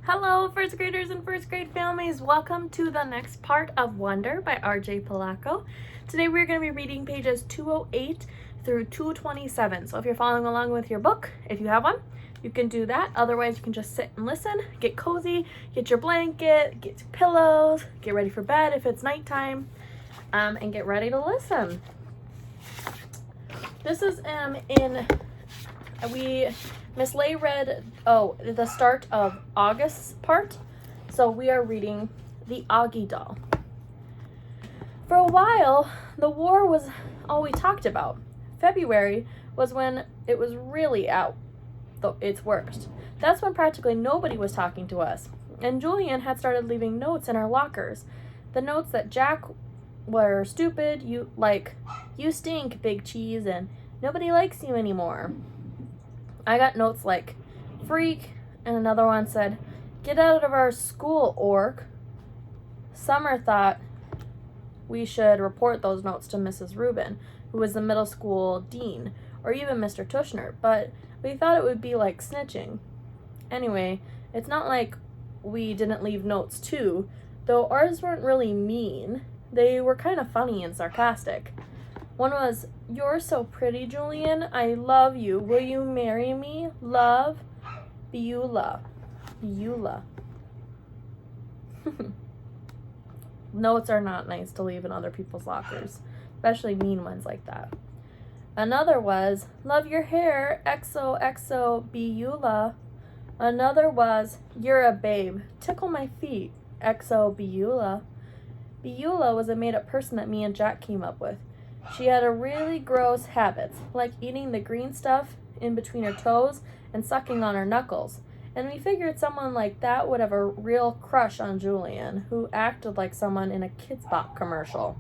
Hello, first graders and first grade families. Welcome to the next part of Wonder by R.J. Palaco. Today we're going to be reading pages 208 through 227. So if you're following along with your book, if you have one, you can do that. Otherwise, you can just sit and listen, get cozy, get your blanket, get your pillows, get ready for bed if it's nighttime, and get ready to listen. This is Miss Lay read, the start of August's part, so we are reading the Augie doll. For a while, the war was all we talked about. February was when it was really at its worst. That's when practically nobody was talking to us, and Julian had started leaving notes in our lockers. The notes that Jack were stupid, you stink, big cheese, and nobody likes you anymore. I got notes like, freak, and another one said, get out of our school, orc. Summer thought we should report those notes to Mrs. Rubin, who was the middle school dean, or even Mr. Tushner, but we thought it would be like snitching. Anyway, it's not like we didn't leave notes too, though ours weren't really mean. They were kind of funny and sarcastic. One was, you're so pretty, Julian. I love you. Will you marry me? Love, Beulah. Beulah. Notes are not nice to leave in other people's lockers, especially mean ones like that. Another was, love your hair, XOXO, Beulah. Another was, you're a babe. Tickle my feet, XO, Beulah. Beulah was a made-up person that me and Jack came up with. She had a really gross habits, like eating the green stuff in between her toes and sucking on her knuckles. And we figured someone like that would have a real crush on Julian, who acted like someone in a Kids Bop commercial.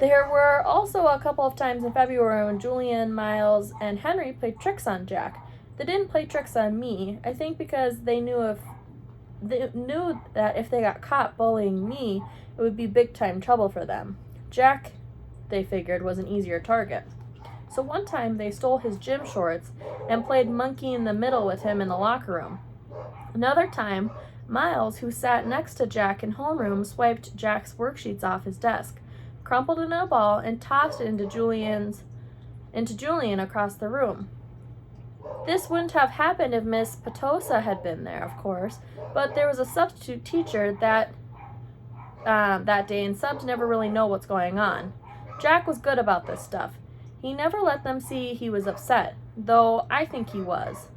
There were also a couple of times in February when Julian, Miles, and Henry played tricks on Jack. They didn't play tricks on me, I think because they knew that if they got caught bullying me, it would be big-time trouble for them. Jack, they figured, was an easier target. So one time they stole his gym shorts and played monkey in the middle with him in the locker room. Another time, Miles, who sat next to Jack in homeroom, swiped Jack's worksheets off his desk, crumpled it in a ball, and tossed it into Julian across the room. This wouldn't have happened if Miss Petosa had been there, of course, but there was a substitute teacher that day, and subs never really know what's going on. Jack was good about this stuff. He never let them see he was upset, though I think he was.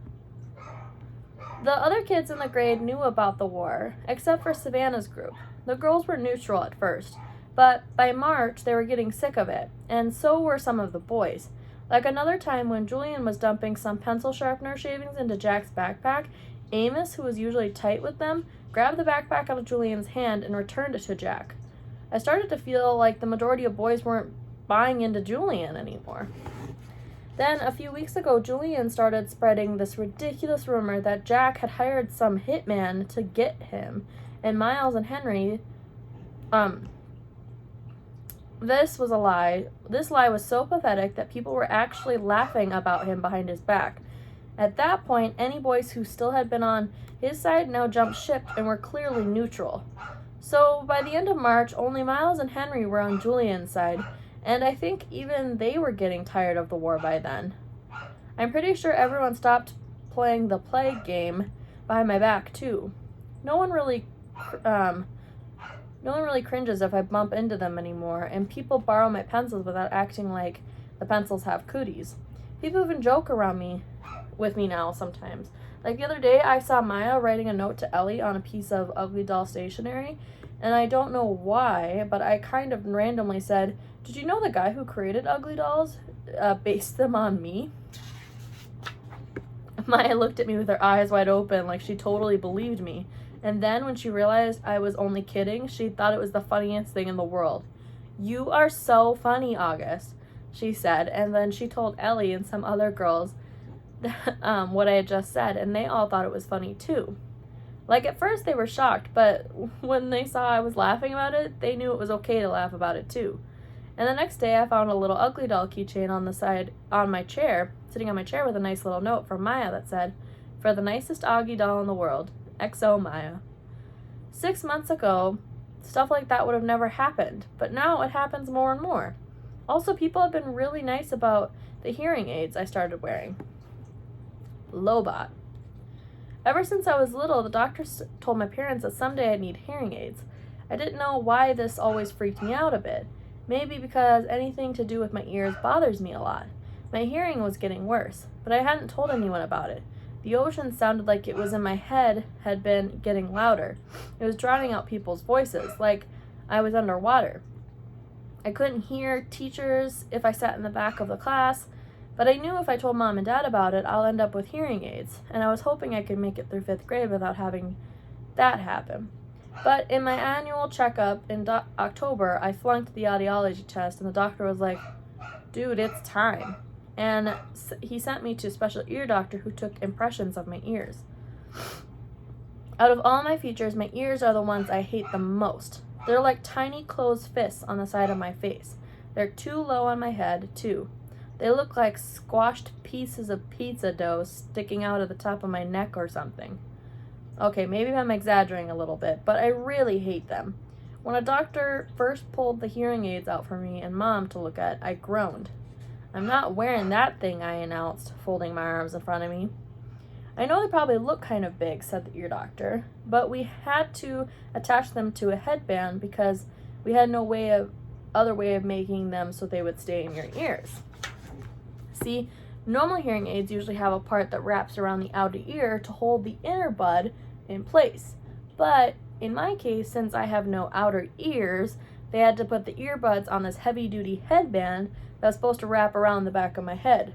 The other kids in the grade knew about the war, except for Savannah's group. The girls were neutral at first, but by March they were getting sick of it, and so were some of the boys. Like another time when Julian was dumping some pencil sharpener shavings into Jack's backpack, Amos, who was usually tight with them, grabbed the backpack out of Julian's hand and returned it to Jack. I started to feel like the majority of boys weren't buying into Julian anymore. Then, a few weeks ago, Julian started spreading this ridiculous rumor that Jack had hired some hitman to get him, and Miles and Henry, this was a lie. This lie was so pathetic that people were actually laughing about him behind his back. At that point, any boys who still had been on his side now jumped ship and were clearly neutral. So by the end of March, only Miles and Henry were on Julian's side, and I think even they were getting tired of the war by then. I'm pretty sure everyone stopped playing the plague game behind my back too. No one really cringes if I bump into them anymore, and people borrow my pencils without acting like the pencils have cooties. People even joke with me now sometimes. Like the other day, I saw Maya writing a note to Ellie on a piece of Ugly Doll stationery, and I don't know why, but I kind of randomly said, did you know the guy who created Ugly Dolls based them on me? Maya looked at me with her eyes wide open like she totally believed me, and then when she realized I was only kidding, she thought it was the funniest thing in the world. You are so funny, August, she said, and then she told Ellie and some other girls what I had just said, and they all thought it was funny too. Like at first they were shocked, but when they saw I was laughing about it, they knew it was okay to laugh about it too. And the next day I found a little Ugly Doll keychain on my chair, sitting on my chair with a nice little note from Maya that said, for the nicest Augie doll in the world, XO Maya. 6 months ago, stuff like that would have never happened, but now it happens more and more. Also, people have been really nice about the hearing aids I started wearing. Lobot. Ever since I was little, the doctor told my parents that someday I'd need hearing aids. I didn't know why this always freaked me out a bit. Maybe because anything to do with my ears bothers me a lot. My hearing was getting worse, but I hadn't told anyone about it. The ocean sounded like it was in my head had been getting louder. It was drowning out people's voices, like I was underwater. I couldn't hear teachers if I sat in the back of the class, but I knew if I told Mom and Dad about it, I'll end up with hearing aids, and I was hoping I could make it through 5th grade without having that happen. But in my annual checkup in October, I flunked the audiology test, and the doctor was like, "Dude, it's time." And he sent me to a special ear doctor who took impressions of my ears. Out of all my features, my ears are the ones I hate the most. They're like tiny closed fists on the side of my face. They're too low on my head, too. They look like squashed pieces of pizza dough sticking out of the top of my neck or something. Okay, maybe I'm exaggerating a little bit, but I really hate them. When a doctor first pulled the hearing aids out for me and Mom to look at, I groaned. "I'm not wearing that thing," I announced, folding my arms in front of me. "I know they probably look kind of big," said the ear doctor, "but we had to attach them to a headband because we had no other way of making them so they would stay in your ears." See, normal hearing aids usually have a part that wraps around the outer ear to hold the inner bud in place. But in my case, since I have no outer ears, they had to put the earbuds on this heavy-duty headband that was supposed to wrap around the back of my head.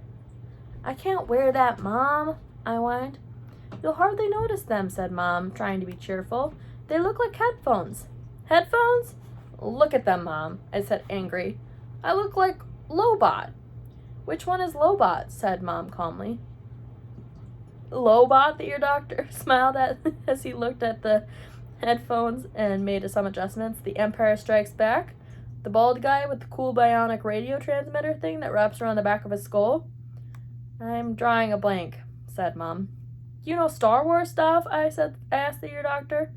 "I can't wear that, Mom," I whined. "You'll hardly notice them," said Mom, trying to be cheerful. "They look like headphones." "Headphones? Look at them, Mom," I said, angry. "I look like Lobot." "Which one is Lobot?" said Mom calmly. "Lobot," the ear doctor smiled at as he looked at the headphones and made some adjustments. "The Empire Strikes Back? The bald guy with the cool bionic radio transmitter thing that wraps around the back of his skull?" "I'm drawing a blank," said Mom. "You know Star Wars stuff?" I asked the ear doctor.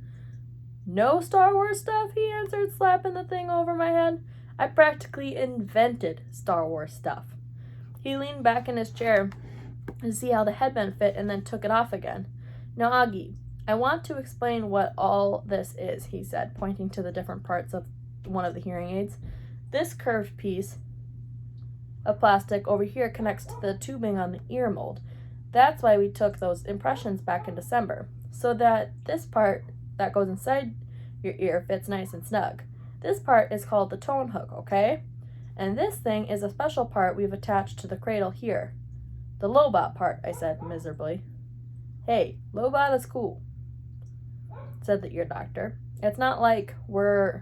"No Star Wars stuff?" he answered, slapping the thing over my head. "I practically invented Star Wars stuff." He leaned back in his chair to see how the headband fit and then took it off again. "Now, Augie, I want to explain what all this is," he said, pointing to the different parts of one of the hearing aids. "This curved piece of plastic over here connects to the tubing on the ear mold. That's why we took those impressions back in December, so that this part that goes inside your ear fits nice and snug. This part is called the tone hook, okay? And this thing is a special part we've attached to the cradle here." "The Lobot part," I said miserably. "Hey, Lobot is cool," said the ear doctor. "It's not like we're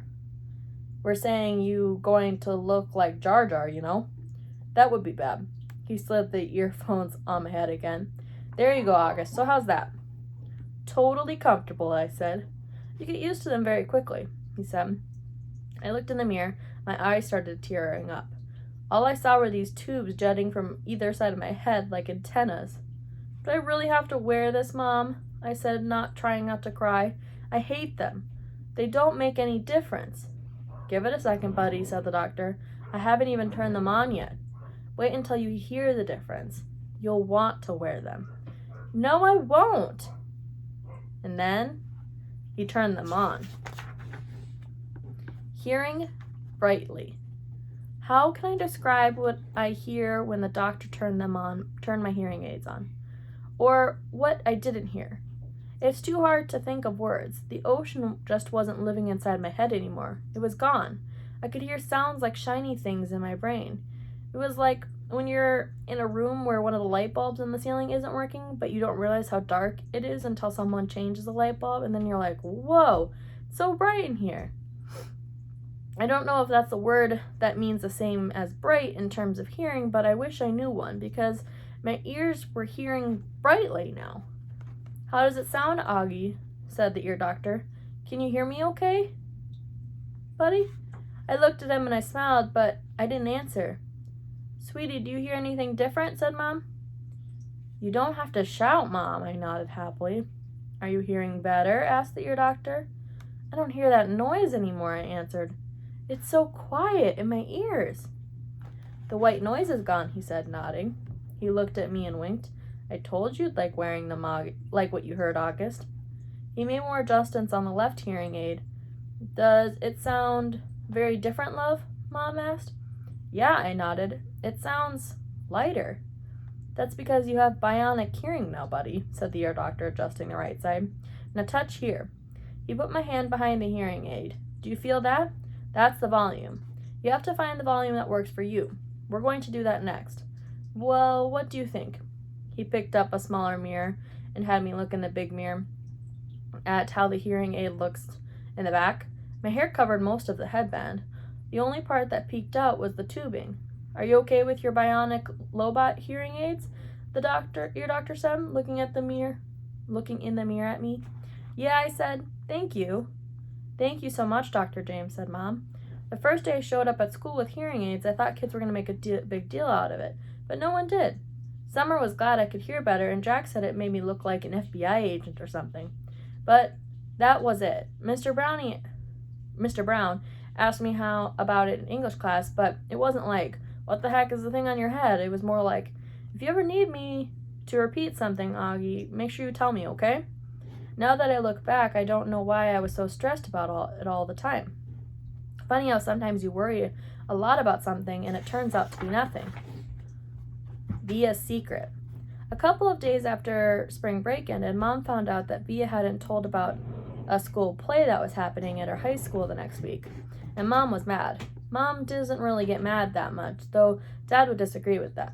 saying you going to look like Jar Jar, you know? That would be bad." He slid the earphones on my head again. "There you go, August. So how's that?" "Totally comfortable," I said. "You get used to them very quickly," he said. I looked in the mirror. My eyes started tearing up. All I saw were these tubes jutting from either side of my head like antennas. "Do I really have to wear this, Mom?" I said, trying not to cry. "I hate them. They don't make any difference." "Give it a second, buddy," said the doctor. "I haven't even turned them on yet. Wait until you hear the difference. You'll want to wear them." "No, I won't." And then he turned them on. Hearing brightly. How can I describe what I hear when the doctor turned my hearing aids on? Or what I didn't hear? It's too hard to think of words. The ocean just wasn't living inside my head anymore. It was gone. I could hear sounds like shiny things in my brain. It was like when you're in a room where one of the light bulbs in the ceiling isn't working, but you don't realize how dark it is until someone changes the light bulb, and then you're like, "Whoa, it's so bright in here." I don't know if that's a word that means the same as bright in terms of hearing, but I wish I knew one, because my ears were hearing brightly now. "How does it sound, Augie?" said the ear doctor. "Can you hear me okay, buddy?" I looked at him and I smiled, but I didn't answer. "Sweetie, do you hear anything different?" said Mom. "You don't have to shout, Mom," I nodded happily. Are you hearing better? Asked the ear doctor. I don't hear that noise anymore, I answered. It's so quiet in my ears. The white noise is gone, he said, nodding. He looked at me and winked. I told you'd like wearing them, like what you heard, August. He made more adjustments on the left hearing aid. Does it sound very different, love? Mom asked. Yeah, I nodded. It sounds lighter. That's because you have bionic hearing now, buddy, said the ear doctor, adjusting the right side. Now touch here. He put my hand behind the hearing aid. Do you feel that? That's the volume. You have to find the volume that works for you. We're going to do that next. Well, what do you think? He picked up a smaller mirror and had me look in the big mirror at how the hearing aid looks in the back. My hair covered most of the headband. The only part that peeked out was the tubing. Are you okay with your bionic Lobot hearing aids? The ear doctor said, looking in the mirror at me. Yeah, I said, thank you. Thank you so much, Dr. James, said Mom. The first day I showed up at school with hearing aids, I thought kids were going to make a big deal out of it, but no one did. Summer was glad I could hear better, and Jack said it made me look like an FBI agent or something. But that was it. Mr. Brown asked me how about it in English class, but it wasn't like, what the heck is the thing on your head? It was more like, if you ever need me to repeat something, Augie, make sure you tell me, okay? Now that I look back, I don't know why I was so stressed about it all the time. Funny how sometimes you worry a lot about something and it turns out to be nothing. Via's secret. A couple of days after spring break ended, Mom found out that Via hadn't told about a school play that was happening at her high school the next week, and Mom was mad. Mom doesn't really get mad that much, though Dad would disagree with that.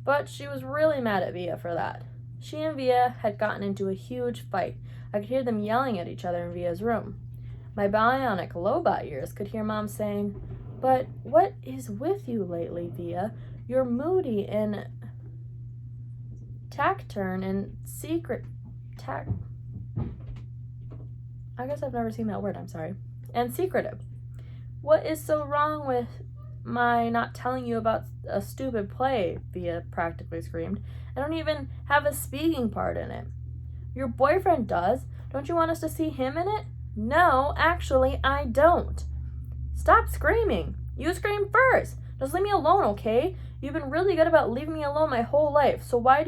But she was really mad at Via for that. She and Via had gotten into a huge fight. I could hear them yelling at each other in Via's room. My bionic Lobot ears could hear Mom saying, But what is with you lately, Via? You're moody and taciturn and I guess I've never seen that word, I'm sorry. And secretive. What is so wrong with my not telling you about a stupid play? Via practically screamed. I don't even have a speaking part in it. Your boyfriend does. Don't you want us to see him in it? No, actually, I don't. Stop screaming. You scream first. Just leave me alone, okay? You've been really good about leaving me alone my whole life. So why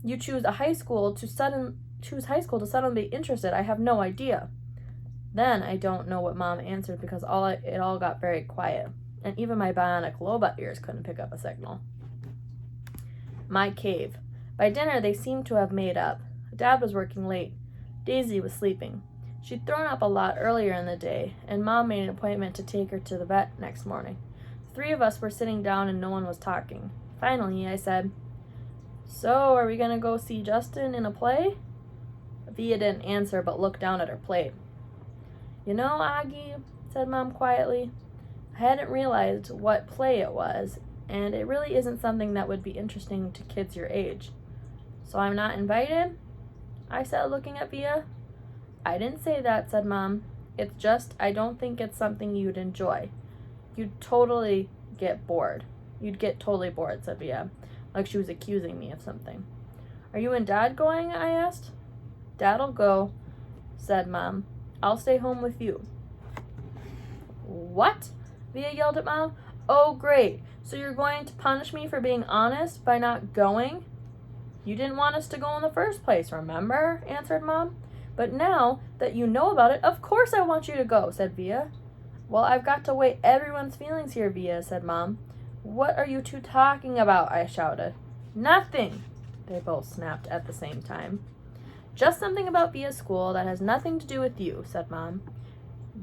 you choose high school to suddenly be interested? I have no idea. Then I don't know what Mom answered because it all got very quiet, and even my bionic Lobot ears couldn't pick up a signal. My cave. By dinner, they seemed to have made up. Dad was working late. Daisy was sleeping. She'd thrown up a lot earlier in the day, and Mom made an appointment to take her to the vet next morning. The three of us were sitting down and no one was talking. Finally, I said, So, are we going to go see Justin in a play? Via didn't answer but looked down at her plate. You know, Augie, said Mom quietly, I hadn't realized what play it was, and it really isn't something that would be interesting to kids your age. So I'm not invited? I said, looking at Via. I didn't say that, said Mom. It's just I don't think it's something you'd enjoy. You'd totally get bored. You'd get totally bored, said Via, like she was accusing me of something. Are you and Dad going? I asked. Dad'll go, said Mom. I'll stay home with you. What? Via yelled at Mom. Oh, great. So you're going to punish me for being honest by not going? You didn't want us to go in the first place, remember? Answered Mom. But now that you know about it, of course I want you to go, said Via. Well, I've got to weigh everyone's feelings here, Via, said Mom. What are you two talking about? I shouted. Nothing, they both snapped at the same time. Just something about Via's school that has nothing to do with you, said Mom.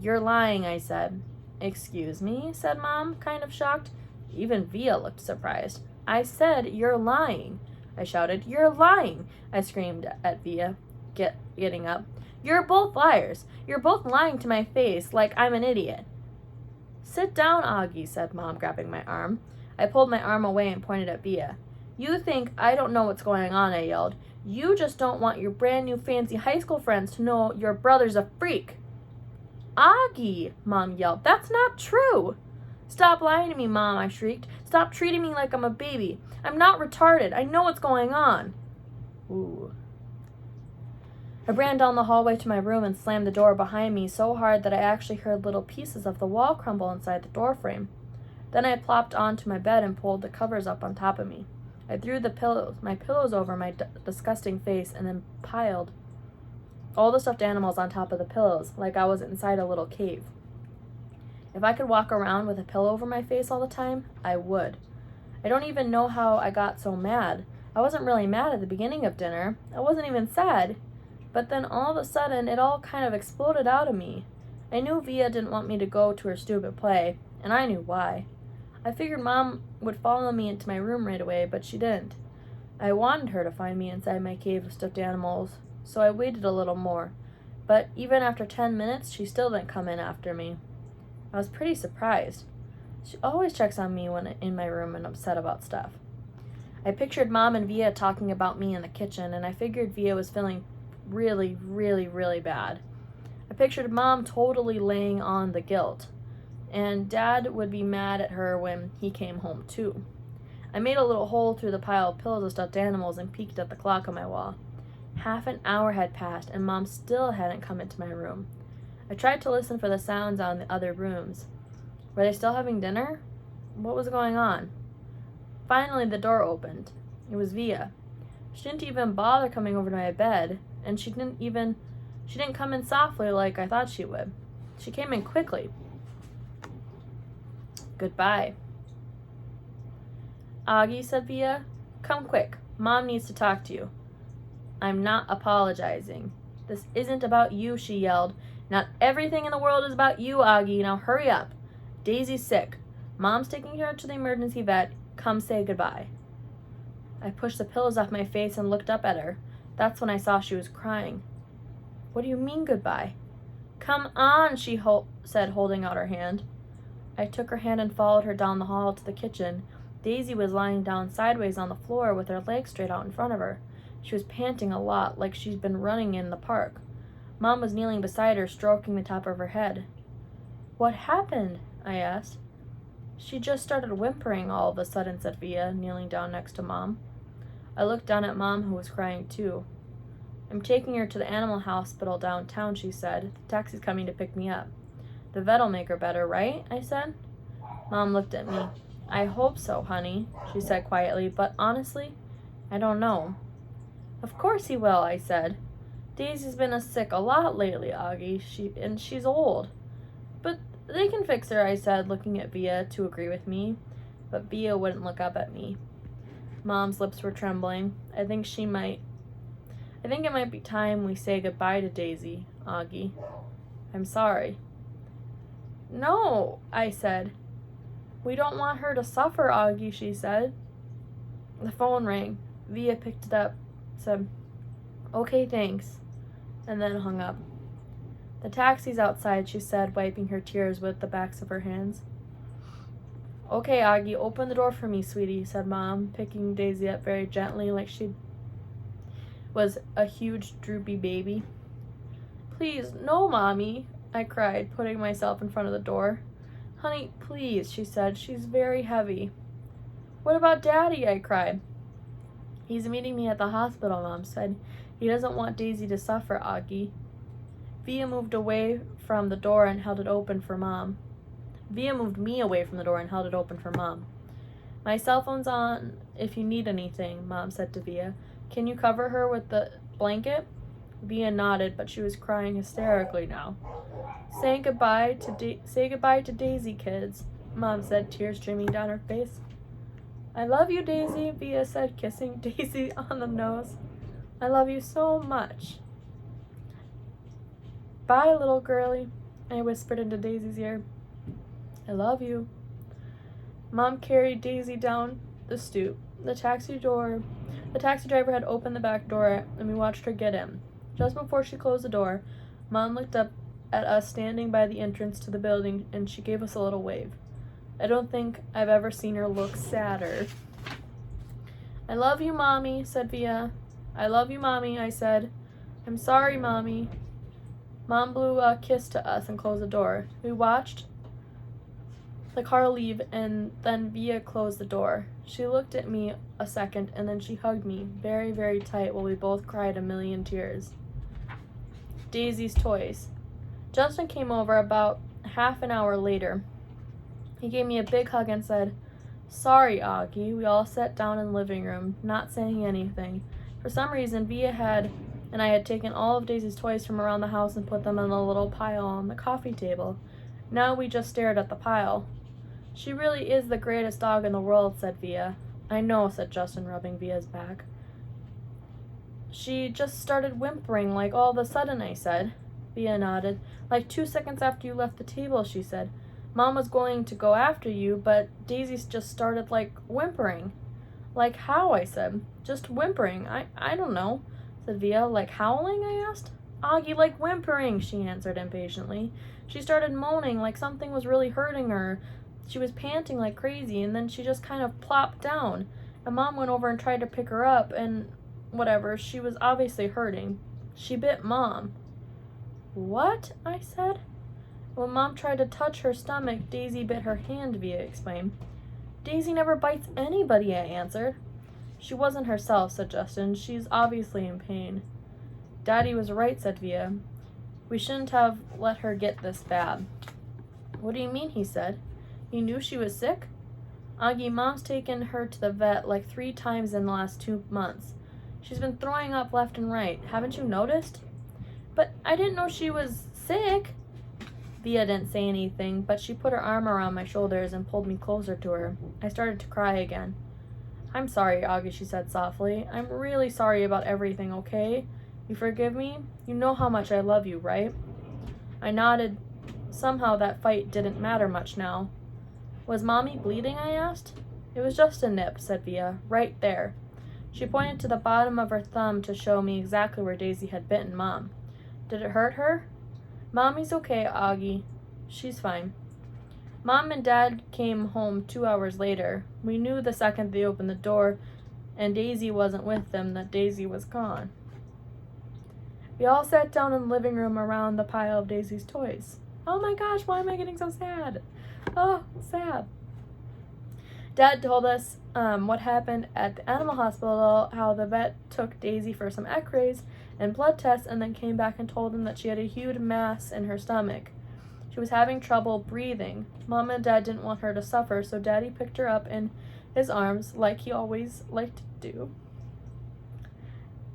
You're lying, I said. Excuse me, said Mom, kind of shocked. Even Via looked surprised. I said, you're lying, I shouted. You're lying, I screamed at Via, getting up. You're both liars. You're both lying to my face like I'm an idiot. Sit down, Augie, said Mom, grabbing my arm. I pulled my arm away and pointed at Via. You think I don't know what's going on, I yelled. You just don't want your brand new fancy high school friends to know your brother's a freak. Augie, Mom yelled. That's not true. Stop lying to me, Mom, I shrieked. Stop treating me like I'm a baby. I'm not retarded. I know what's going on. Ooh. I ran down the hallway to my room and slammed the door behind me so hard that I actually heard little pieces of the wall crumble inside the doorframe. Then I plopped onto my bed and pulled the covers up on top of me. I threw my pillows over my disgusting face and then piled all the stuffed animals on top of the pillows, like I was inside a little cave. If I could walk around with a pillow over my face all the time, I would. I don't even know how I got so mad. I wasn't really mad at the beginning of dinner. I wasn't even sad. But then all of a sudden, it all kind of exploded out of me. I knew Via didn't want me to go to her stupid play, and I knew why. I figured Mom would follow me into my room right away, but she didn't. I wanted her to find me inside my cave of stuffed animals, so I waited a little more. But even after 10 minutes, she still didn't come in after me. I was pretty surprised. She always checks on me when in my room and upset about stuff. I pictured Mom and Via talking about me in the kitchen, and I figured Via was feeling really, really, really bad. I pictured Mom totally laying on the guilt, and Dad would be mad at her when he came home too. I made a little hole through the pile of pillows of stuffed animals and peeked at the clock on my wall. Half an hour had passed, and Mom still hadn't come into my room. I tried to listen for the sounds out in the other rooms. Were they still having dinner? What was going on? Finally, the door opened. It was Via. She didn't even bother coming over to my bed, and she didn't come in softly like I thought she would. She came in quickly. Goodbye. Augie, said Via, come quick. Mom needs to talk to you. I'm not apologizing. This isn't about you, she yelled. Not everything in the world is about you, Augie. Now hurry up. Daisy's sick. Mom's taking her to the emergency vet. Come say goodbye. I pushed the pillows off my face and looked up at her. That's when I saw she was crying. What do you mean goodbye? Come on, she said, holding out her hand. I took her hand and followed her down the hall to the kitchen. Daisy was lying down sideways on the floor with her legs straight out in front of her. She was panting a lot, like she'd been running in the park. Mom was kneeling beside her, stroking the top of her head. What happened? I asked. She just started whimpering all of a sudden, said Via, kneeling down next to Mom. I looked down at Mom, who was crying too. I'm taking her to the animal hospital downtown, she said. The taxi's coming to pick me up. The vet'll make her better, right? I said. Mom looked at me. I hope so, honey, she said quietly, but honestly, I don't know. Of course he will, I said. Daisy's been sick a lot lately, Augie, and she's old. But they can fix her, I said, looking at Via to agree with me. But Via wouldn't look up at me. Mom's lips were trembling. I think it might be time we say goodbye to Daisy, Augie. I'm sorry. No, I said. We don't want her to suffer, Augie, she said. The phone rang. Via picked it up, said, okay, thanks, and then hung up. The taxi's outside, she said, wiping her tears with the backs of her hands. Okay, Augie, open the door for me, sweetie, said Mom, picking Daisy up very gently like she was a huge, droopy baby. Please, no, Mommy, I cried, putting myself in front of the door. Honey, please, she said. She's very heavy. What about Daddy? I cried. He's meeting me at the hospital, Mom said. He doesn't want Daisy to suffer, Augie. Via moved away from the door and held it open for Mom. Via moved me away from the door and held it open for Mom. My cell phone's on if you need anything, Mom said to Via. Can you cover her with the blanket? Via nodded, but she was crying hysterically now. Say goodbye to Daisy, kids, Mom said, tears streaming down her face. I love you, Daisy, Via said, kissing Daisy on the nose. I love you so much. Bye, little girlie, I whispered into Daisy's ear. I love you. Mom carried Daisy down the stoop. The taxi driver had opened the back door, and we watched her get in. Just before she closed the door, Mom looked up at us standing by the entrance to the building, and she gave us a little wave. I don't think I've ever seen her look sadder. I love you, Mommy, said Via. I love you, Mommy, I said. I'm sorry, Mommy. Mom blew a kiss to us and closed the door. We watched the car leave, and then Via closed the door. She looked at me a second, and then she hugged me very, very tight while we both cried a million tears. Daisy's toys. Justin came over about half an hour later. He gave me a big hug and said, "Sorry, Augie." We all sat down in the living room, not saying anything. For some reason, Via and I had taken all of Daisy's toys from around the house and put them in a little pile on the coffee table. Now we just stared at the pile. "She really is the greatest dog in the world," said Via. "I know," said Justin, rubbing Via's back. "She just started whimpering like all of a sudden," I said. Via nodded. "Like 2 seconds after you left the table," she said. "Mom was going to go after you, but Daisy just started, like, whimpering." "Like how?" I said. "Just whimpering. I don't know," said Via. "Like howling?" I asked. "Augie, like whimpering," she answered impatiently. "She started moaning like something was really hurting her. She was panting like crazy, and then she just kind of plopped down. And Mom went over and tried to pick her up, and whatever, she was obviously hurting. She bit Mom." "What?" I said. "When Mom tried to touch her stomach, Daisy bit her hand," Via explained. "Daisy never bites anybody," I answered. "She wasn't herself," said Justin. "She's obviously in pain." "Daddy was right," said Via. "We shouldn't have let her get this bad." "What do you mean?" he said. "You knew she was sick?" "Augie, Mom's taken her to the vet like 3 times in the last 2 months. She's been throwing up left and right. Haven't you noticed?" "But I didn't know she was sick." Via didn't say anything, but she put her arm around my shoulders and pulled me closer to her. I started to cry again. "I'm sorry, Augie," she said softly. "I'm really sorry about everything, okay? You forgive me? You know how much I love you, right?" I nodded. Somehow that fight didn't matter much now. "Was Mommy bleeding?" I asked. "It was just a nip," said Via. "Right there." She pointed to the bottom of her thumb to show me exactly where Daisy had bitten Mom. "Did it hurt her?" "Mommy's okay, Augie. She's fine." Mom and Dad came home 2 hours later. We knew the second they opened the door and Daisy wasn't with them that Daisy was gone. We all sat down in the living room around the pile of Daisy's toys. Oh my gosh, why am I getting so sad? Oh, sad. Dad told us what happened at the animal hospital, how the vet took Daisy for some x-rays and blood tests and then came back and told him that she had a huge mass in her stomach. She was having trouble breathing. Mom and Dad didn't want her to suffer, so Daddy picked her up in his arms like he always liked to do,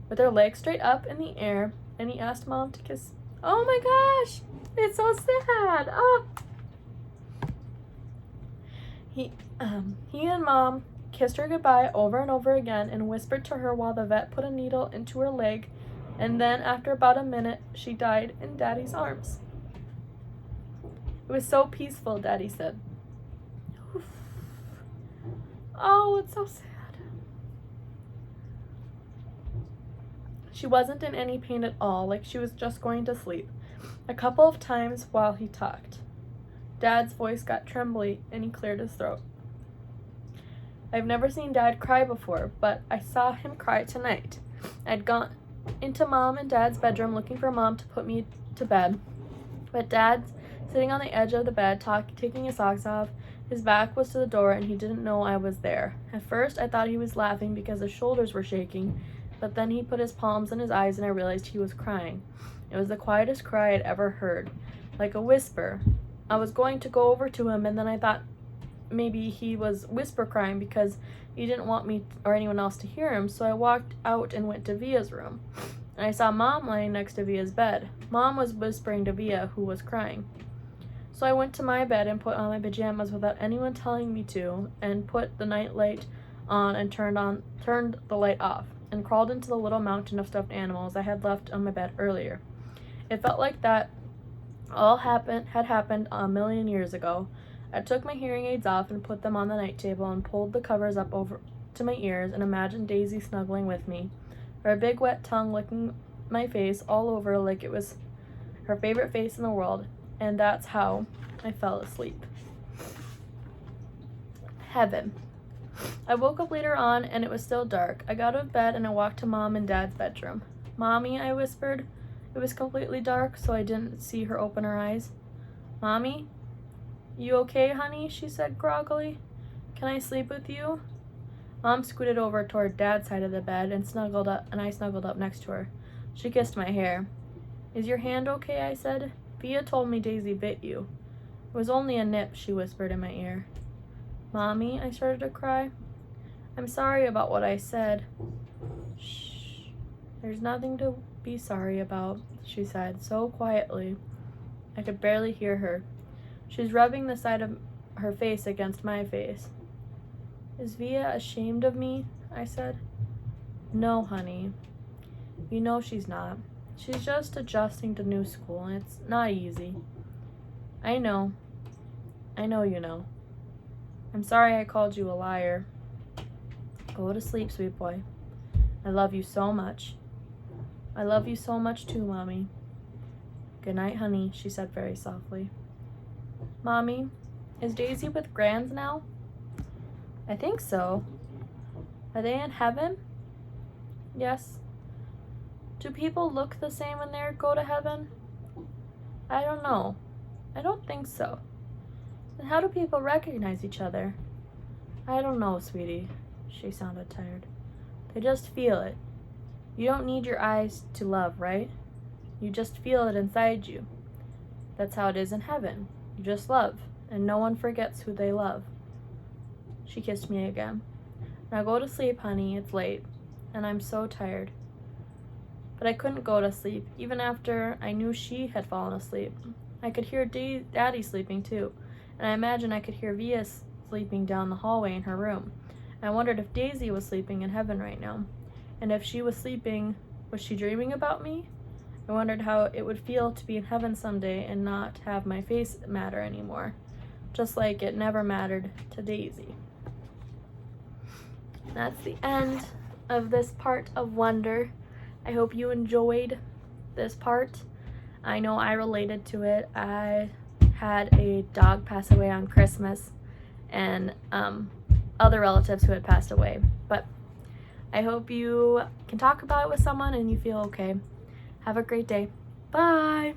with her legs straight up in the air, and he asked Mom to kiss. Oh my gosh, it's so sad. Oh. He and Mom kissed her goodbye over and over again and whispered to her while the vet put a needle into her leg, and then after about a minute, she died in Daddy's arms. It was so peaceful, Daddy said. Oof. Oh, it's so sad. She wasn't in any pain at all, like she was just going to sleep. A couple of times while he talked, Dad's voice got trembly and he cleared his throat. I've never seen Dad cry before, but I saw him cry tonight. I'd gone into Mom and Dad's bedroom looking for Mom to put me to bed, but Dad's sitting on the edge of the bed, taking his socks off. His back was to the door and he didn't know I was there. At first, I thought he was laughing because his shoulders were shaking, but then he put his palms in his eyes and I realized he was crying. It was the quietest cry I'd ever heard, like a whisper. I was going to go over to him and then I thought maybe he was whisper crying because he didn't want me or anyone else to hear him, so I walked out and went to Via's room. And I saw Mom lying next to Via's bed. Mom was whispering to Via, who was crying. So I went to my bed and put on my pajamas without anyone telling me to, and put the night light on and turned the light off, and crawled into the little mountain of stuffed animals I had left on my bed earlier. It felt like that all had happened a million years ago. I took my hearing aids off and put them on the night table and pulled the covers up over to my ears and imagined Daisy snuggling with me, her big wet tongue licking my face all over like it was her favorite face in the world, and that's how I fell asleep. Heaven. I woke up later on and it was still dark. I got out of bed and I walked to Mom and Dad's bedroom. Mommy, I whispered. It was completely dark, so I didn't see her open her eyes. Mommy? You okay, honey? She said groggily. Can I sleep with you? Mom scooted over toward Dad's side of the bed and I snuggled up next to her. She kissed my hair. Is your hand okay? I said. Via told me Daisy bit you. It was only a nip, she whispered in my ear. Mommy, I started to cry. I'm sorry about what I said. Shh. There's nothing to be sorry about, she said, so quietly. I could barely hear her. She's rubbing the side of her face against my face. Is Via ashamed of me? I said. No, honey. You know she's not. She's just adjusting to new school, and it's not easy. I know. I know you know. I'm sorry I called you a liar. Go to sleep, sweet boy. I love you so much. I love you so much too, Mommy. Good night, honey, she said very softly. Mommy, is Daisy with Grands now? I think so. Are they in heaven? Yes. Do people look the same when they go to heaven? I don't know. I don't think so. Then how do people recognize each other? I don't know, sweetie. She sounded tired. They just feel it. You don't need your eyes to love, right? You just feel it inside you. That's how it is in heaven. You just love, and no one forgets who they love. She kissed me again. Now go to sleep, honey. It's late, and I'm so tired. But I couldn't go to sleep, even after I knew she had fallen asleep. I could hear Daddy sleeping too, and I imagined I could hear Via sleeping down the hallway in her room. I wondered if Daisy was sleeping in heaven right now, and if she was sleeping, was she dreaming about me? I wondered how it would feel to be in heaven someday and not have my face matter anymore, just like it never mattered to Daisy. That's the end of this part of Wonder. I hope you enjoyed this part. I know I related to it. I had a dog pass away on Christmas and other relatives who had passed away. But I hope you can talk about it with someone and you feel okay. Have a great day. Bye!